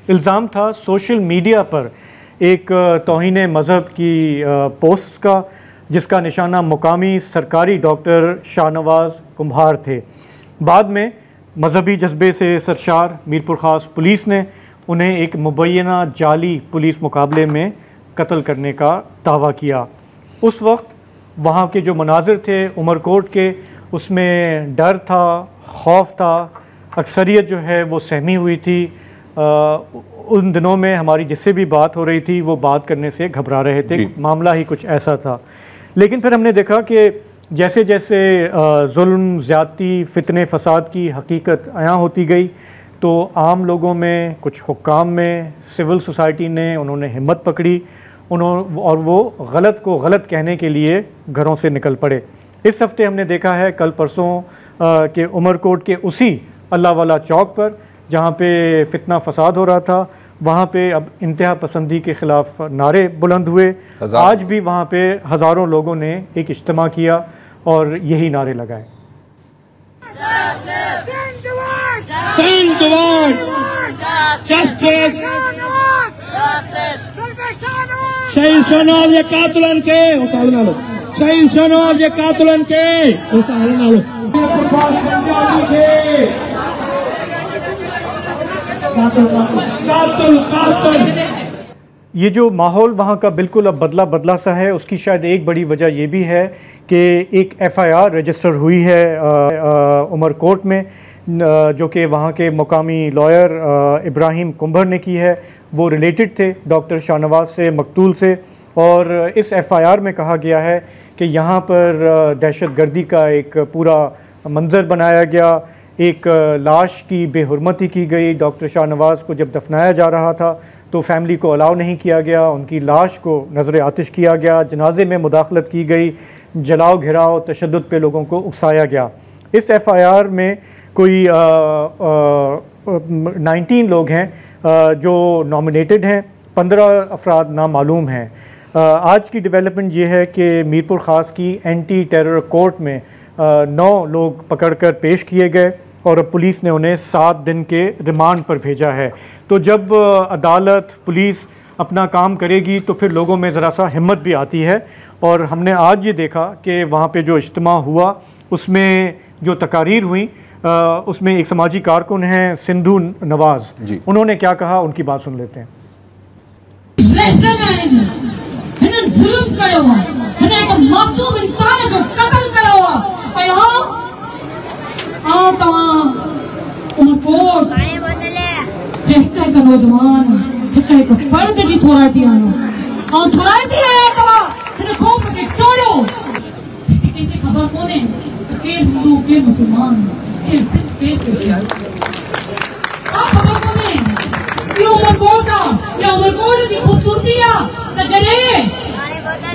इल्ज़ाम था social media पर एक तौहीन मज़हब की पोस्ट का, जिसका निशाना मुकामी सरकारी डॉक्टर शाहनवाज़ कुम्हार थे। बाद में मजहबी जज्बे से सरशार मीरपुर ख़ास पुलिस ने उन्हें एक मुबैना जाली पुलिस मुकाबले में कत्ल करने का दावा किया। उस वक्त वहाँ के जो मनाजिर थे उमरकोट के, उसमें डर था, खौफ था, अक्सरियत जो है वो सहमी हुई थी। उन दिनों में हमारी जिससे भी बात हो रही थी वो बात करने से घबरा रहे थे, मामला ही कुछ ऐसा था। लेकिन फिर हमने देखा कि जैसे जैसे जुल्म, ज़्यादती, फितने, फसाद की हकीकत आया होती गई, तो आम लोगों में, कुछ हुक्काम में, सिविल सोसाइटी ने उन्होंने हिम्मत पकड़ी और वो गलत को गलत कहने के लिए घरों से निकल पड़े। इस हफ्ते हमने देखा है कल परसों के उमरकोट के उसी अल्लाह वाला चौक पर जहाँ पे फितना फसाद हो रहा था, वहाँ पे अब इंतहा पसंदी के ख़िलाफ़ नारे बुलंद हुए। आज भी वहाँ पे हज़ारों लोगों ने एक इज्तिमा किया और यही नारे लगाए। शहीद शहनवाज ये कातुलन के शहीद शहनवाज ये कातुलन के ये जो माहौल वहाँ का बिल्कुल अब बदला सा है, उसकी शायद एक बड़ी वजह ये भी है कि एक FIR रजिस्टर हुई है उमरकोट में, जो कि वहाँ के मुकामी लॉयर इब्राहिम कुंभर ने की है। वो रिलेटेड थे डॉक्टर शाहनवाज से, मकतूल से, और इस FIR में कहा गया है कि यहाँ पर दहशतगर्दी का एक पूरा मंजर बनाया गया, एक लाश की बेहुरमती की गई। डॉक्टर शाहनवाज को जब दफनाया जा रहा था तो फैमिली को अलाउ नहीं किया गया, उनकी लाश को नज़र आतिश किया गया, जनाजे में मुदाखलत की गई, जलाओ घिराव तशद्दुद पे लोगों को उकसाया गया। इस FIR में कोई 19 लोग हैं जो नॉमिनेटेड हैं, 15 अफराद नामालूम हैं। आज की डेवलपमेंट ये है कि मीरपुर ख़ास की एंटी टेरर कोर्ट में 9 लोग पकड़कर पेश किए गए और अब पुलिस ने उन्हें 7 दिन के रिमांड पर भेजा है। तो जब अदालत, पुलिस अपना काम करेगी तो फिर लोगों में ज़रा सा हिम्मत भी आती है। और हमने आज ये देखा कि वहाँ पे जो इज्तिमा हुआ उसमें जो तकारीर हुई, उसमें एक समाजी कारकुन हैं सिंधु नवाज, उन्होंने क्या कहा, उनकी बात सुन लेते हैं। नौजवान फर्द जी थोराती आनो और थोराती है तो खौफ के तोड़ो इनकी खबर कोने के हिंदू के मुसलमान के सिख के क्रिश्चियन खबर कोने ये उमरकोट की खूबसूरती आ तजरे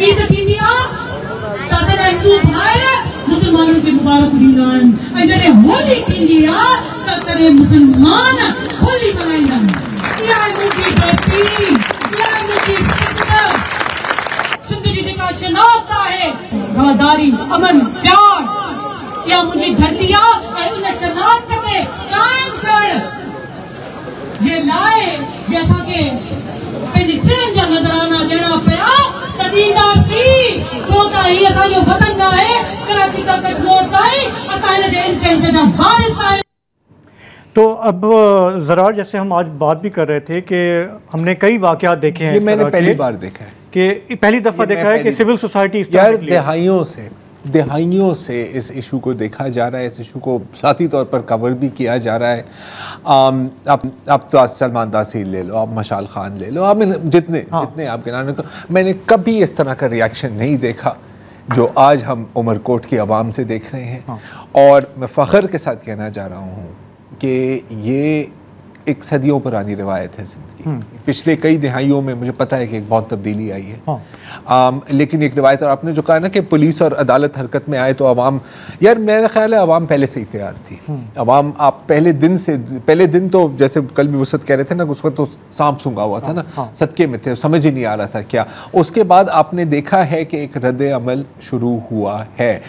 इज्जत इंडिया तासे हिंदू भाई मुसलमानों की मुबारक दीनान अजरे होली इंडिया तरे मुसलमान होली मनाइलन रवादारी, अमन, प्यार या मुझे धरतिया शनाख्त करके कायम कर ये लाए जैसा कि सिरंजा नजराना देना पया तदीना सी चौथा ही असा जो वतन ना है कराची का कश्मीर ताई असाने जे इन चंचना वारिस। तो अब ज़रा जैसे हम आज बात भी कर रहे थे कि हमने कई वाक़यात देखे हैं, ये मैंने पहली बार देखा है कि पहली दफ़ा देखा है कि सिविल सोसाइटी इस यार दहाइयों से इस इशू को देखा जा रहा है, इस इशू को साथी तौर पर कवर भी किया जा रहा है। आप तो सलमान दासी ले लो, आप मशाल खान ले लो, आप जितने आपके नाम, मैंने कभी इस तरह का रिएक्शन नहीं देखा जो आज हम उमरकोट की आवाम से देख रहे हैं। और मैं फ़ख्र के साथ कहना चाह रहा हूँ कि ये एक सदियों पुरानी रिवायत है ज़िंदगी। पिछले कई दिहाइयों में मुझे पता है कि एक बहुत तब्दीली आई है, लेकिन एक रिवायत। और आपने जो कहा ना कि पुलिस और अदालत हरकत में आए तो अवाम, यार मेरा ख्याल है अवाम पहले से ही तैयार थी। अवाम आप पहले दिन तो जैसे कल भी वसत कह रहे थे ना, उसका तो सांप सूंघा हुआ था ना, सदके में थे, समझ ही नहीं आ रहा था क्या। उसके बाद आपने देखा है कि एक रद्द अमल शुरू हुआ है।